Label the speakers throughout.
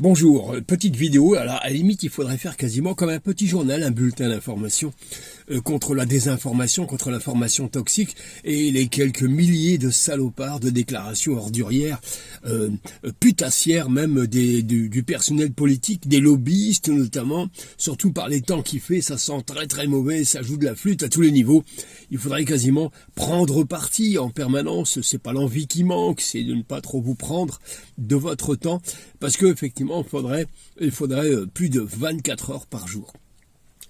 Speaker 1: Bonjour, petite vidéo. Alors à la limite il faudrait faire quasiment comme un petit journal, un bulletin d'information contre la désinformation, contre l'information toxique et les quelques milliers de salopards de déclarations ordurières, putassières même du personnel politique, des lobbyistes notamment, surtout par les temps qu'il fait, ça sent très très mauvais, ça joue de la flûte à tous les niveaux. Il faudrait quasiment prendre parti en permanence, c'est pas l'envie qui manque, c'est de ne pas trop vous prendre de votre temps, parce que effectivement il faudrait plus de 24 heures par jour.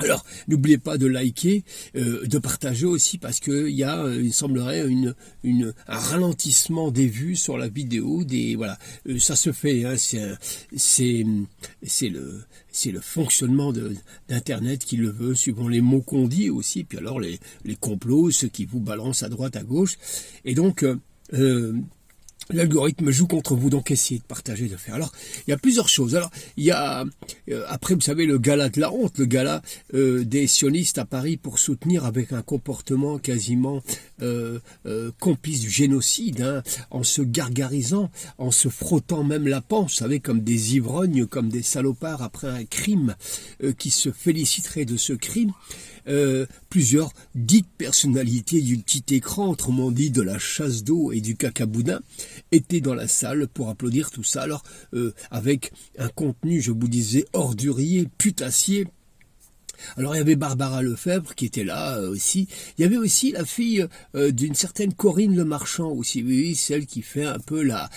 Speaker 1: Alors, n'oubliez pas de liker, de partager aussi, parce que il semblerait un ralentissement des vues sur la vidéo. Ça se fait, hein, c'est le fonctionnement d'Internet qui le veut, suivant les mots qu'on dit aussi. Puis alors les complots, ceux qui vous balancent à droite, à gauche, et donc l'algorithme joue contre vous, donc essayez de partager, de faire. Alors, il y a plusieurs choses. Alors, il y a, après, vous savez, le gala de la honte, le gala des sionistes à Paris pour soutenir avec un comportement quasiment complice du génocide, hein, en se gargarisant, en se frottant même la panse, vous savez, comme des ivrognes, comme des salopards après un crime, qui se féliciteraient de ce crime. Plusieurs dites personnalités du petit écran, autrement dit de la chasse d'eau et du cacaboudin, étaient dans la salle pour applaudir tout ça. Alors, avec un contenu, je vous disais, ordurier, putassier. Alors il y avait Barbara Lefebvre qui était là aussi. Il y avait aussi la fille d'une certaine Corinne Le Marchand aussi, oui, celle qui fait un peu la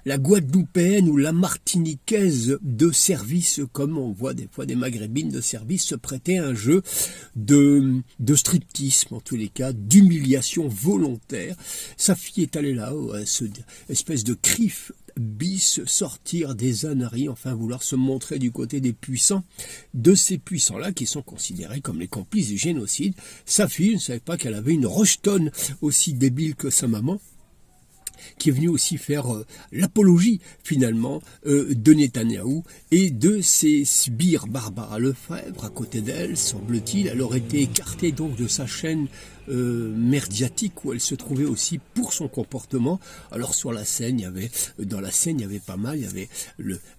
Speaker 1: Guadeloupéenne ou la Martiniquaise de service, comme on voit des fois des maghrébines de service se prêter à un jeu de striptease, en tous les cas, d'humiliation volontaire. Sa fille est allée là, ce espèce de crif bis, sortir des âneries, enfin vouloir se montrer du côté des puissants, de ces puissants-là qui sont considérés comme les complices du génocide. Sa fille ne savait pas qu'elle avait une rejetonne aussi débile que sa maman, qui est venue aussi faire l'apologie, finalement, de Netanyahou et de ses sbires. Barbara Lefebvre, à côté d'elle, semble-t-il, elle aurait été écartée donc de sa chaîne merdiatique où elle se trouvait aussi pour son comportement. Alors sur la scène, il y avait pas mal, il y avait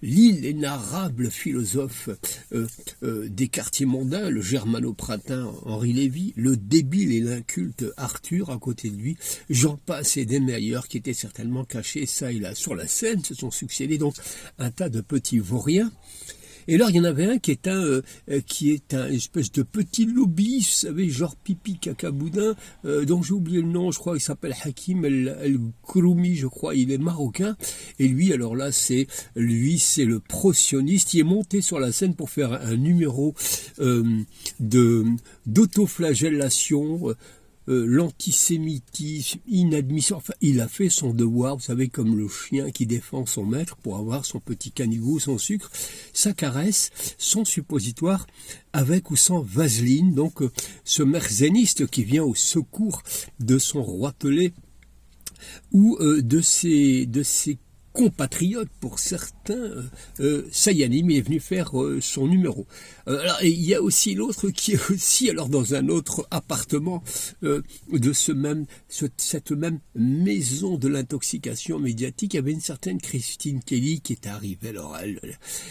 Speaker 1: l'inénarrable philosophe des quartiers mondains, le germano-pratin Henri Lévy, le débile et l'inculte Arthur à côté de lui, j'en passe et des meilleurs qui étaient certainement cachés ça et là sur la scène. Se sont succédés donc un tas de petits vauriens. Et là, il y en avait un qui est un espèce de petit lobby, vous savez, genre pipi cacaboudin, dont j'ai oublié le nom, je crois qu'il s'appelle Hakim El-Kouroumi, je crois, il est marocain. Et lui, alors là, c'est le pro-sioniste, il est monté sur la scène pour faire un numéro d'autoflagellation, l'antisémitisme inadmissible. Enfin, il a fait son devoir, vous savez, comme le chien qui défend son maître pour avoir son petit canigou, son sucre, sa caresse, son suppositoire, avec ou sans vaseline. Donc, ce merzeniste qui vient au secours de son roitelet ou de ses compatriotes pour certains, Sayanim, il est venu faire son numéro. Alors, et il y a aussi l'autre qui est aussi, alors dans un autre appartement de cette même maison de l'intoxication médiatique, il y avait une certaine Christine Kelly qui est arrivée. Alors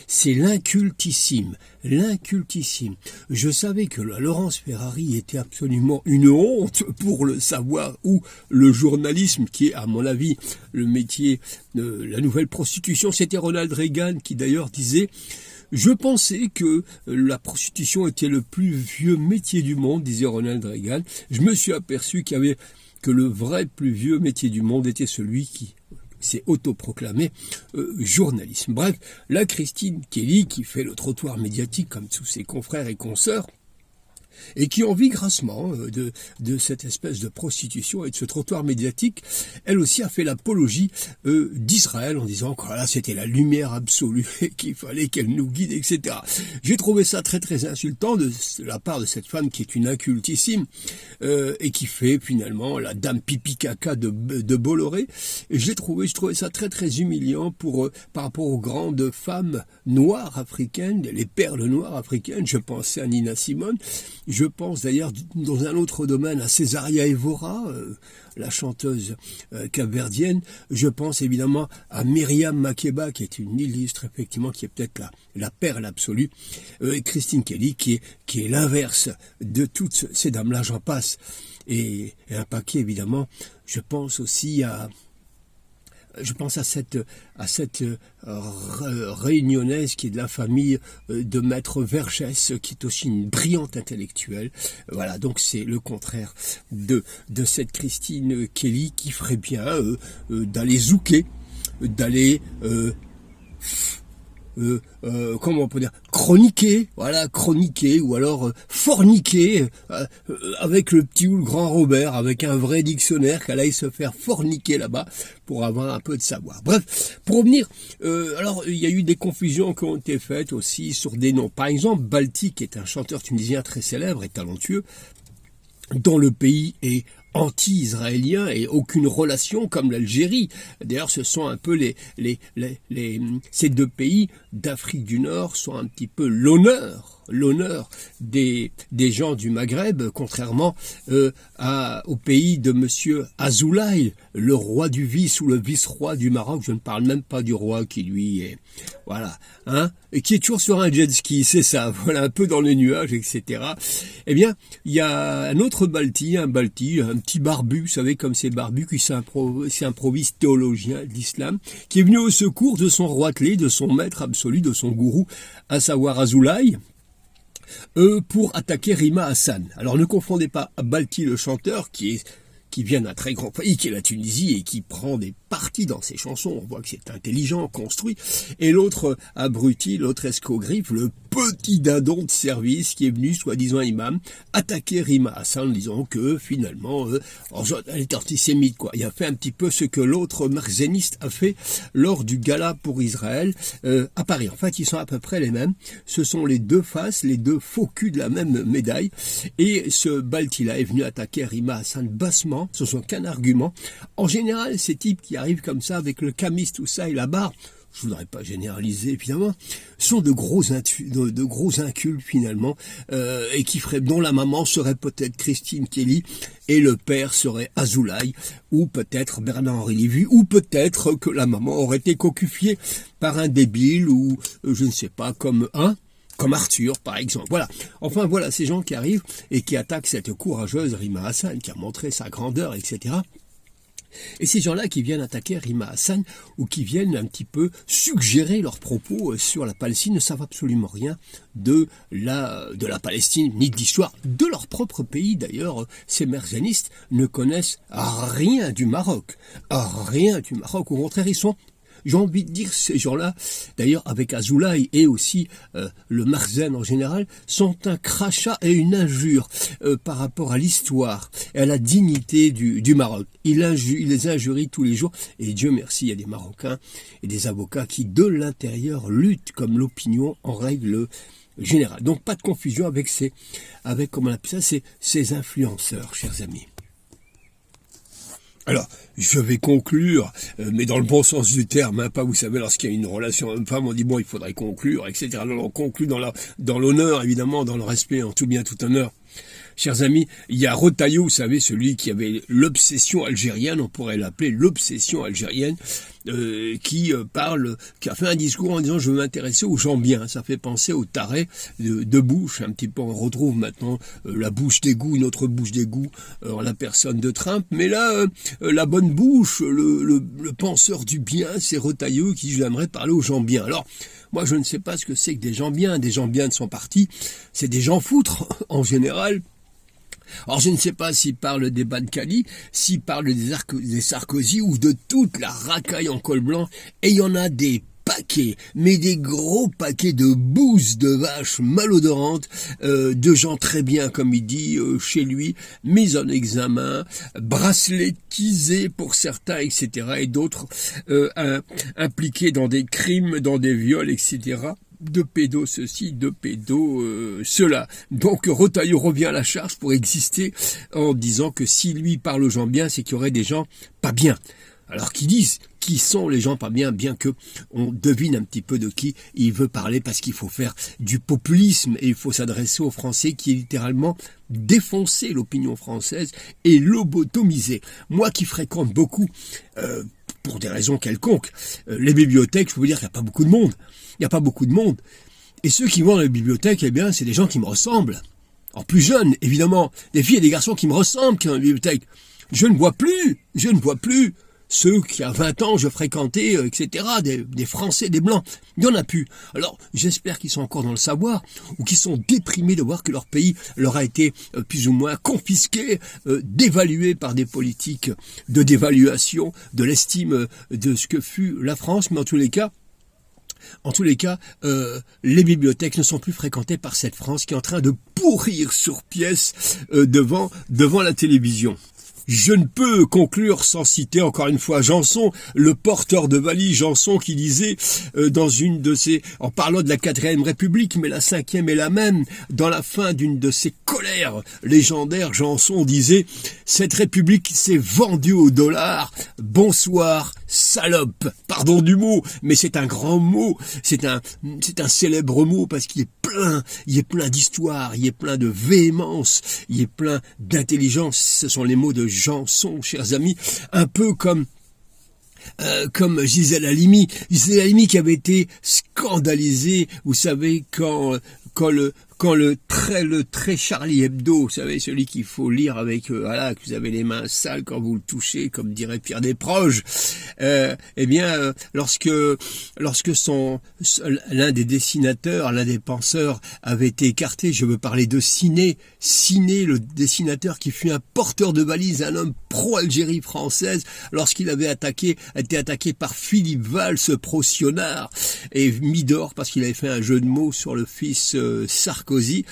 Speaker 1: c'est l'incultissime. Je savais que la Laurence Ferrari était absolument une honte pour le savoir, ou le journalisme, qui est à mon avis le métier la nouvelle prostitution. C'était Ronald Reagan qui d'ailleurs disait: je pensais que la prostitution était le plus vieux métier du monde, disait Ronald Reagan. Je me suis aperçu que le vrai plus vieux métier du monde était celui qui s'est autoproclamé journalisme. Bref, la Christine Kelly qui fait le trottoir médiatique comme tous ses confrères et consoeurs, et qui en vit grassement de cette espèce de prostitution et de ce trottoir médiatique, elle aussi a fait l'apologie d'Israël en disant que voilà, c'était la lumière absolue et qu'il fallait qu'elle nous guide, etc. J'ai trouvé ça très très insultant de la part de cette femme qui est une incultissime et qui fait finalement la dame pipi caca de Bolloré. Et je trouvais ça très très humiliant par rapport aux grandes femmes noires africaines, les perles noires africaines. Je pensais à Nina Simone. Je pense d'ailleurs dans un autre domaine à Césaria Evora, la chanteuse capverdienne. Je pense évidemment à Myriam Makeba, qui est une illustre, effectivement, qui est peut-être la perle absolue, et Christine Kelly, qui est l'inverse de toutes ces dames-là, j'en passe. Et un paquet, évidemment. Je pense aussi à cette réunionnaise qui est de la famille de Maître Vergès, qui est aussi une brillante intellectuelle. Voilà, donc c'est le contraire de cette Christine Kelly, qui ferait bien d'aller zouker, d'aller comment on peut dire, chroniquer, ou alors forniquer avec le petit ou le grand Robert, avec un vrai dictionnaire, qu'elle aille se faire forniquer là-bas pour avoir un peu de savoir. Bref, pour revenir, alors il y a eu des confusions qui ont été faites aussi sur des noms. Par exemple, Balti, qui est un chanteur tunisien très célèbre et talentueux, dont le pays est anti-israélien et aucune relation comme l'Algérie. D'ailleurs, ce sont un peu ces deux pays d'Afrique du Nord sont un petit peu l'honneur des gens du Maghreb, contrairement au pays de Monsieur Azoulay, le roi du vice ou le vice-roi du Maroc. Je ne parle même pas du roi qui lui est, voilà, et qui est toujours sur un jet ski, c'est ça, voilà, un peu dans les nuages, etc. Eh bien, il y a un autre Balti, un petit barbu, vous savez, comme ces barbus qui s'improvisent théologien de l'islam, qui est venu au secours de son roitelet, de son maître absolu, de son gourou, à savoir Azoulay, pour attaquer Rima Hassan. Alors ne confondez pas Balti le chanteur, qui vient d'un très grand pays, qui est la Tunisie, et qui prend des parties dans ses chansons, on voit que c'est intelligent, construit, et l'autre abruti, l'autre escogriffe, le petit dindon de service qui est venu, soi-disant imam, attaquer Rima Hassan en disant que finalement, elle est antisémite, quoi. Il a fait un petit peu ce que l'autre marzéniste a fait lors du gala pour Israël à Paris. En fait, ils sont à peu près les mêmes. Ce sont les deux faces, les deux faux culs de la même médaille. Et ce Balti-là est venu attaquer Rima Hassan bassement, ce sont qu'un argument. En général, ces types qui arrivent comme ça avec le camis, tout ça et la barre, je voudrais pas généraliser évidemment, sont de gros incultes finalement, et dont la maman serait peut-être Christine Kelly et le père serait Azoulay, ou peut-être Bernard-Henri Lévy, ou peut-être que la maman aurait été cocufiée par un débile, ou je ne sais pas, comme Arthur, par exemple. Voilà. Enfin, voilà ces gens qui arrivent et qui attaquent cette courageuse Rima Hassan, qui a montré sa grandeur, etc. Et ces gens-là qui viennent attaquer Rima Hassan, ou qui viennent un petit peu suggérer leurs propos sur la Palestine, ne savent absolument rien de la Palestine, ni de l'histoire de leur propre pays. D'ailleurs, ces mercenistes ne connaissent rien du Maroc. Rien du Maroc. Au contraire, ils sont, j'ai envie de dire, ces gens-là, d'ailleurs avec Azoulay et aussi le Marzen en général, sont un crachat et une injure par rapport à l'histoire et à la dignité du Maroc. Ils les injurient tous les jours, et Dieu merci, il y a des Marocains et des avocats qui de l'intérieur luttent comme l'opinion en règle générale. Donc pas de confusion avec comment on appelle ça, ces influenceurs, chers amis. Alors, je vais conclure, mais dans le bon sens du terme, pas, vous savez, lorsqu'il y a une relation homme-femme, on dit bon, il faudrait conclure, etc. Alors, on conclut dans l'honneur, évidemment, dans le respect, en tout bien, tout honneur. Chers amis, il y a Rotaillot, vous savez, celui qui avait l'obsession algérienne, on pourrait l'appeler l'obsession algérienne, qui a fait un discours en disant « je veux m'intéresser aux gens bien ». Ça fait penser au taré de Bush, un petit peu. On retrouve maintenant la bouche d'égout, notre bouche d'égout en la personne de Trump. Mais là, la bonne bouche, le penseur du bien, c'est Rotaillot qui j'aimerais parler aux gens bien. Alors, moi, je ne sais pas ce que c'est que des gens bien. Des gens bien de son parti, c'est des gens foutres, en général. Alors je ne sais pas s'il parle des Bancali, s'il parle des Sarkozy ou de toute la racaille en col blanc, et il y en a des paquets, mais des gros paquets de bouses de vaches malodorantes, de gens très bien, comme il dit, chez lui, mis en examen, bracelettisés pour certains, etc., et d'autres impliqués dans des crimes, dans des viols, etc., de pédos ceci, de pédos cela. Donc Rotaillot revient à la charge pour exister en disant que si lui parle aux gens bien, c'est qu'il y aurait des gens pas bien. Alors qu'ils disent qui sont les gens pas bien, bien que on devine un petit peu de qui il veut parler, parce qu'il faut faire du populisme et il faut s'adresser aux Français qui est littéralement défoncer l'opinion française et lobotomiser. Moi qui fréquente beaucoup, pour des raisons quelconques, les bibliothèques, je peux vous dire qu'il n'y a pas beaucoup de monde. Il n'y a pas beaucoup de monde. Et ceux qui vont dans les bibliothèques, eh bien, c'est des gens qui me ressemblent. En plus jeunes, évidemment, des filles et des garçons qui me ressemblent qui sont dans les bibliothèques. Je ne vois plus ceux qui, à 20 ans, je fréquentais, etc., des Français, des Blancs. Il n'y en a plus. Alors, j'espère qu'ils sont encore dans le savoir, ou qu'ils sont déprimés de voir que leur pays leur a été plus ou moins confisqué, dévalué par des politiques de dévaluation de l'estime de ce que fut la France. Mais en tous les cas, les bibliothèques ne sont plus fréquentées par cette France qui est en train de pourrir sur pièce devant la télévision. Je ne peux conclure sans citer encore une fois Janson, le porteur de valise Janson, qui disait dans une de ses, en parlant de la 4e République, mais la 5e est la même, dans la fin d'une de ses colères légendaires, Janson disait « Cette République s'est vendue au dollar, bonsoir, salope ». Pardon du mot, mais c'est un grand mot, c'est un célèbre mot parce qu'il est plein d'histoire, il est plein de véhémence, il est plein d'intelligence. Ce sont les mots de Janson, chers amis, un peu comme Gisèle Halimi qui avait été scandalisée, vous savez, quand le trait Charlie Hebdo, vous savez, celui qu'il faut lire avec, que vous avez les mains sales quand vous le touchez, comme dirait Pierre Desproges, lorsque l'un des dessinateurs, l'un des penseurs avait été écarté, je veux parler de Ciné, le dessinateur qui fut un porteur de valise, un homme pro-Algérie française, lorsqu'il avait été attaqué par Philippe Valls, pro-Sionard, et mis dehors parce qu'il avait fait un jeu de mots sur le fils Sarkozy,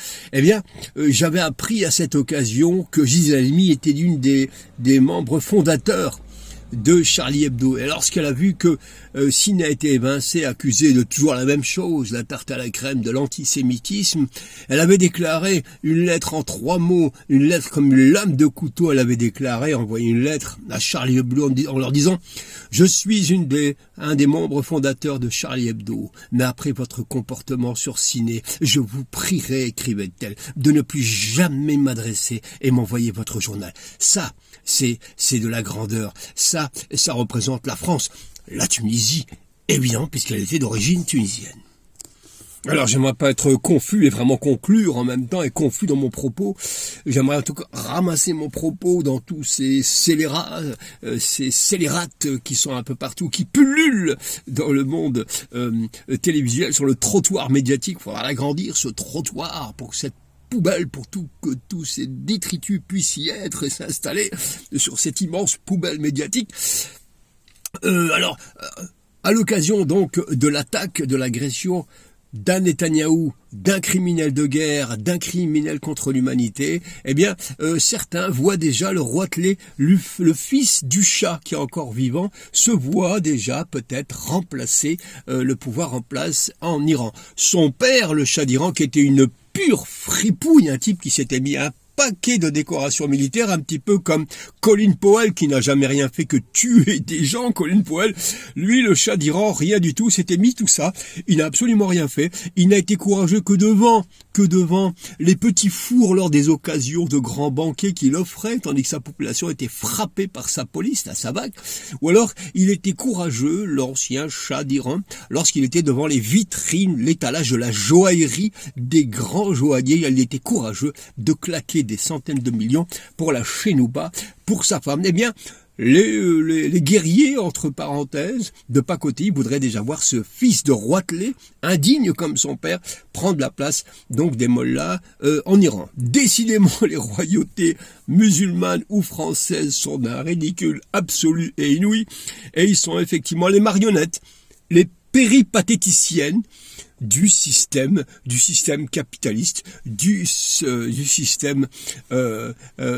Speaker 1: j'avais appris à cette occasion que Gisèle Halimi était l'une des membres fondateurs de Charlie Hebdo. Et lorsqu'elle a vu que Ciné a été évincé, accusé de toujours la même chose, la tarte à la crème, de l'antisémitisme, elle avait déclaré une lettre en 3 mots, une lettre comme une lame de couteau, elle avait déclaré, envoyé une lettre à Charlie Hebdo en leur disant « Je suis un des membres fondateurs de Charlie Hebdo, mais après votre comportement sur Ciné, je vous prierai, écrivait-elle, de ne plus jamais m'adresser et m'envoyer votre journal. Ça, c'est de la grandeur. Ça représente la France. La Tunisie, évidemment, puisqu'elle était d'origine tunisienne. » Alors, j'aimerais pas être confus et vraiment conclure en même temps et confus dans mon propos. J'aimerais en tout cas ramasser mon propos dans tous ces scélérates qui sont un peu partout, qui pullulent dans le monde télévisuel, sur le trottoir médiatique. Il faudra l'agrandir, ce trottoir, pour que cette poubelle, que tous ces détritus puissent y être et s'installer sur cette immense poubelle médiatique. À l'occasion donc de l'attaque, de l'agression d'un Netanyahou, d'un criminel de guerre, d'un criminel contre l'humanité, certains voient déjà le Roitelet, le fils du Shah qui est encore vivant, se voit déjà peut-être remplacer le pouvoir en place en Iran. Son père, le Shah d'Iran, qui était une pure fripouille, un type qui s'était mis un paquet de décorations militaires, un petit peu comme Colin Powell, qui n'a jamais rien fait que tuer des gens. Colin Powell, lui, le Shah d'Iran, rien du tout, s'était mis tout ça, il n'a absolument rien fait, il n'a été courageux que devant les petits fours lors des occasions de grands banquets qu'il offrait, tandis que sa population était frappée par sa police, la Savak, ou alors il était courageux, l'ancien Shah d'Iran, lorsqu'il était devant les vitrines, l'étalage de la joaillerie des grands joailliers, il était courageux de claquer des centaines de millions pour la chénouba, pour sa femme. Les guerriers, entre parenthèses, de pacotille, voudraient déjà voir ce fils de Roitelet, indigne comme son père, prendre la place donc des mollahs en Iran. Décidément, les royautés musulmanes ou françaises sont d'un ridicule absolu et inouï, et ils sont effectivement les marionnettes, les péripatéticiennes du système capitaliste, du système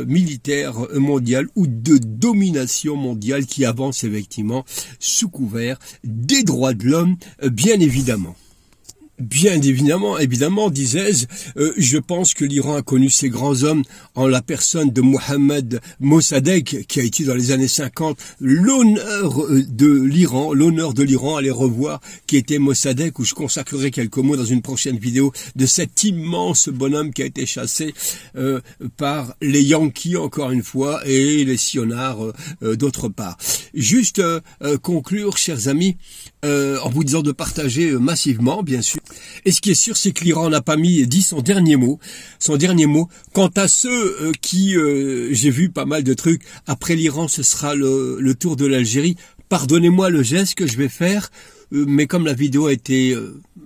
Speaker 1: militaire mondial ou de domination mondiale qui avance effectivement sous couvert des droits de l'homme, bien évidemment. Bien évidemment, disais-je, je pense que l'Iran a connu ses grands hommes en la personne de Mohammad Mossadegh, qui a été dans les années 50 l'honneur de l'Iran, allez revoir qui était Mossadegh, où je consacrerai quelques mots dans une prochaine vidéo de cet immense bonhomme qui a été chassé par les Yankees encore une fois et les Sionards d'autre part. Juste conclure, chers amis, en vous disant de partager massivement, bien sûr. Et ce qui est sûr, c'est que l'Iran n'a pas dit son dernier mot. Quant à ceux qui, j'ai vu pas mal de trucs, après l'Iran, ce sera le tour de l'Algérie. Pardonnez-moi le geste que je vais faire, mais comme la vidéo a été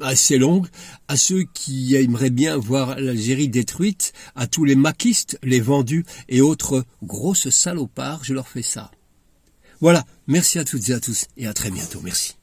Speaker 1: assez longue, à ceux qui aimeraient bien voir l'Algérie détruite, à tous les maquistes, les vendus et autres grosses salopards, je leur fais ça. Voilà, merci à toutes et à tous, et à très bientôt, merci.